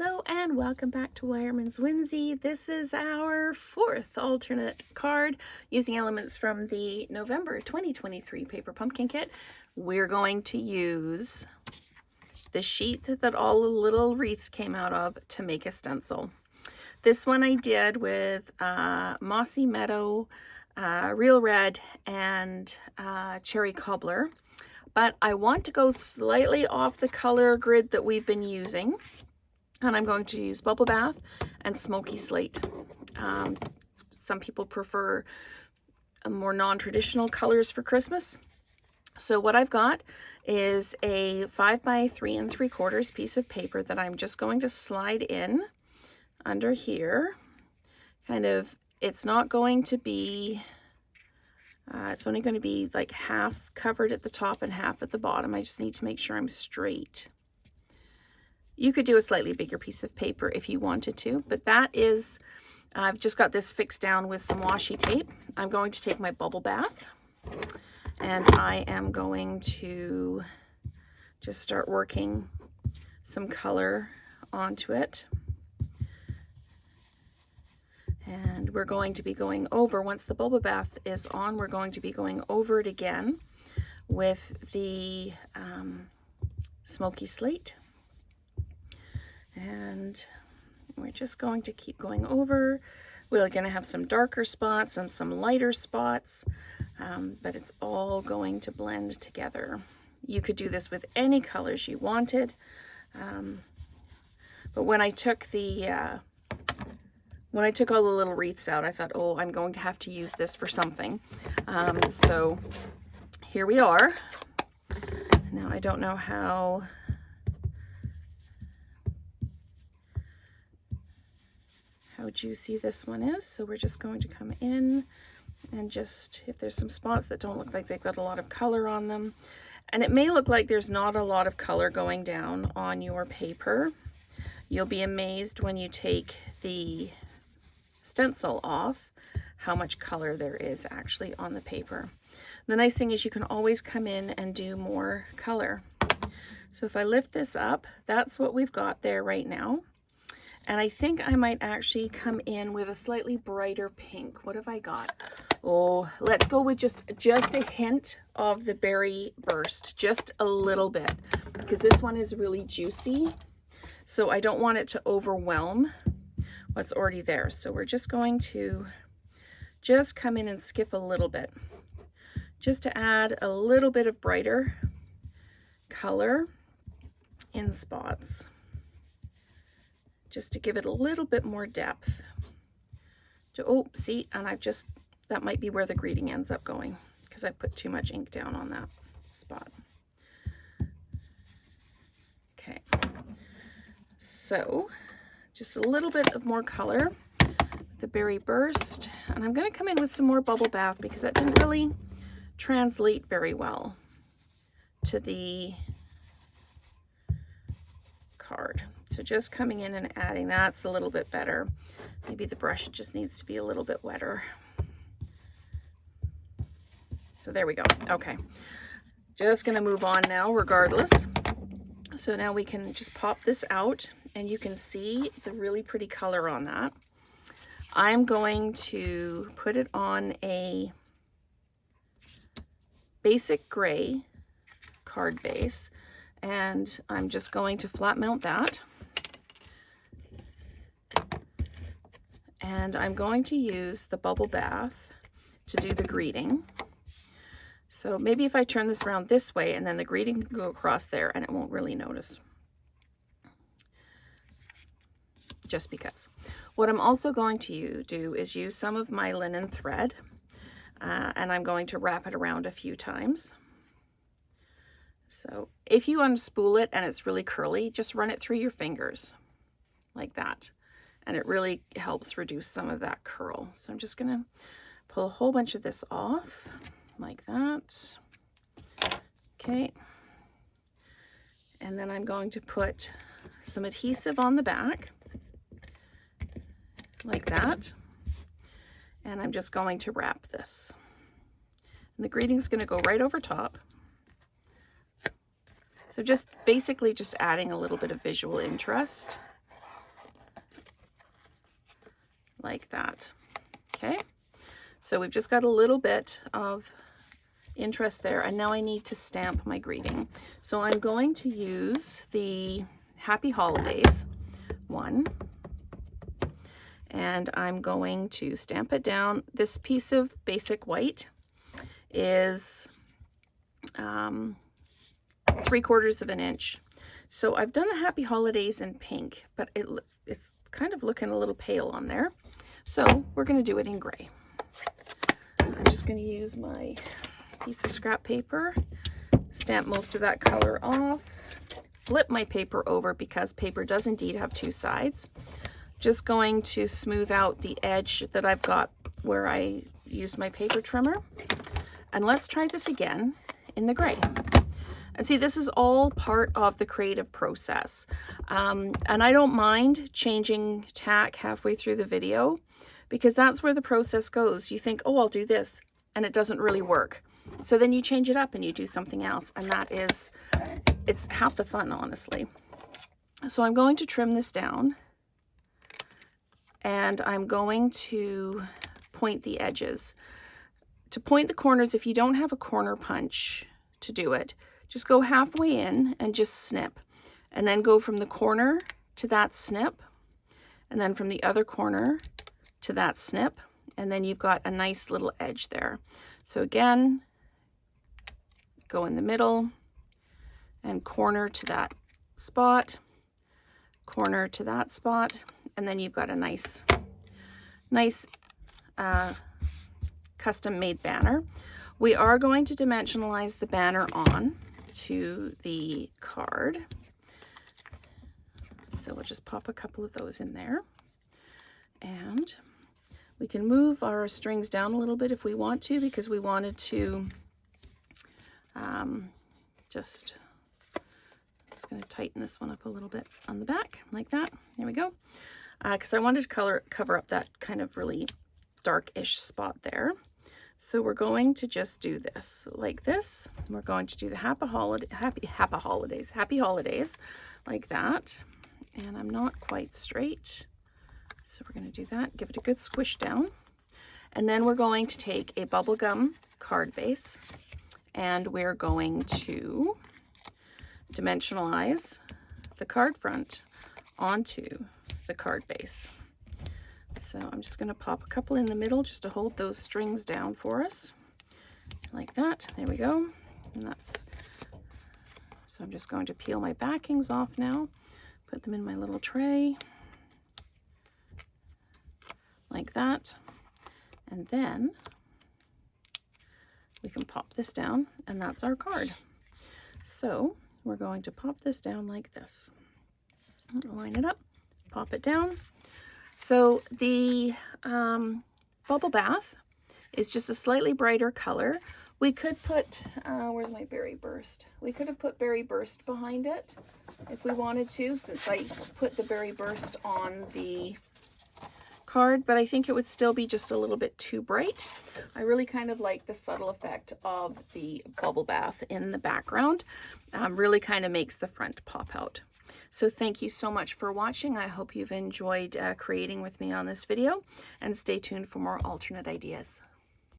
Hello and welcome back to Wireman's Whimsy. This is our fourth alternate card using elements from the November 2023 Paper Pumpkin Kit. We're going to use the sheet that all the little wreaths came out of to make a stencil. This one I did with Mossy Meadow, Real Red, and Cherry Cobbler. But I want to go slightly off the color grid that we've been using. And I'm going to use Bubble Bath and Smoky Slate. Some people prefer more non-traditional colors for Christmas. So what I've got is a 5 by 3 3/4 piece of paper that I'm just going to slide in under here. Kind of, it's not going to be, it's only going to be like half covered at the top and half at the bottom. I just need to make sure I'm straight. You could do a slightly bigger piece of paper if you wanted to, but that is, I've just got this fixed down with some washi tape. I'm going to take my Bubble Bath and I am going to just start working some color onto it. And we're going to be going over, once the Bubble Bath is on, we're going to be going over it again with the Smoky Slate. And we're just going to keep going over. We're going to have some darker spots and some lighter spots, but it's all going to blend together. You could do this with any colors you wanted, but when I took all the little wreaths out, I thought, oh, I'm going to have to use this for something. So here we are. Now I don't know how juicy this one is, so we're just going to come in and just, if there's some spots that don't look like they've got a lot of color on them, and it may look like there's not a lot of color going down on your paper, you'll be amazed when you take the stencil off how much color there is actually on the paper. The nice thing is you can always come in and do more color. So if I lift this up, that's what we've got there right now. And I think I might actually come in with a slightly brighter pink. What have I got? Oh, let's go with just a hint of the Berry Burst, just a little bit, because this one is really juicy. So I don't want it to overwhelm what's already there. So we're just going to just come in and skip a little bit, just to add a little bit of brighter color in spots, just to give it a little bit more depth. Oh, see, and that might be where the greeting ends up going, because I put too much ink down on that spot. Okay, so just a little bit of more color with the Berry Burst, and I'm going to come in with some more Bubble Bath because that didn't really translate very well to the card. So just coming in and adding, that's a little bit better. Maybe the brush just needs to be a little bit wetter. So there we go. Okay, just going to move on now regardless. So now we can just pop this out and you can see the really pretty color on that. I'm going to put it on a basic gray card base, and I'm just going to flat mount that. And I'm going to use the Bubble Bath to do the greeting. So maybe if I turn this around this way and then the greeting can go across there and it won't really notice. Just because. What I'm also going to do is use some of my linen thread, and I'm going to wrap it around a few times. So if you unspool it and it's really curly, just run it through your fingers like that. And it really helps reduce some of that curl. So I'm just gonna pull a whole bunch of this off like that. Okay. And then I'm going to put some adhesive on the back like that. And I'm just going to wrap this. And the greeting's gonna go right over top. So just basically just adding a little bit of visual interest like that. Okay, so we've just got a little bit of interest there, and now I need to stamp my greeting. So I'm going to use the Happy Holidays one, and I'm going to stamp it down. This piece of basic white is 3/4 of an inch. So I've done the Happy Holidays in pink, but it's kind of looking a little pale on there. So we're going to do it in gray. I'm just going to use my piece of scrap paper, stamp most of that color off, flip my paper over because paper does indeed have two sides. Just going to smooth out the edge that I've got where I used my paper trimmer. And let's try this again in the gray. And see, this is all part of the creative process. And I don't mind changing tack halfway through the video because that's where the process goes. You think, oh, I'll do this, and it doesn't really work. So then you change it up and you do something else. And that is, it's half the fun, honestly. So I'm going to trim this down, and I'm going to point the edges. To point the corners, if you don't have a corner punch to do it, just go halfway in and just snip, and then go from the corner to that snip, and then from the other corner to that snip, and then you've got a nice little edge there. So again, go in the middle and corner to that spot, corner to that spot, and then you've got a nice custom made banner. We are going to dimensionalize the banner on to the card. So we'll just pop a couple of those in there. And we can move our strings down a little bit if we want to, because we wanted to just going to tighten this one up a little bit on the back like that. There we go. Because I wanted to cover up that kind of really dark-ish spot there. So we're going to just do this like this. We're going to do the Happy Holidays like that. And I'm not quite straight. So we're going to do that, give it a good squish down. And then we're going to take a bubblegum card base, and we're going to dimensionalize the card front onto the card base. So I'm just going to pop a couple in the middle just to hold those strings down for us, like that. There we go. And that's, so I'm just going to peel my backings off now, put them in my little tray, like that. And then we can pop this down, and that's our card. So we're going to pop this down like this. Line it up, pop it down. So the bubble bath is just a slightly brighter color. We could put, where's my berry burst? We could have put berry burst behind it if we wanted to, since I put the berry burst on the card, but I think it would still be just a little bit too bright. I really kind of like the subtle effect of the bubble bath in the background. Really kind of makes the front pop out. So thank you so much for watching. I hope you've enjoyed creating with me on this video, and stay tuned for more alternate ideas.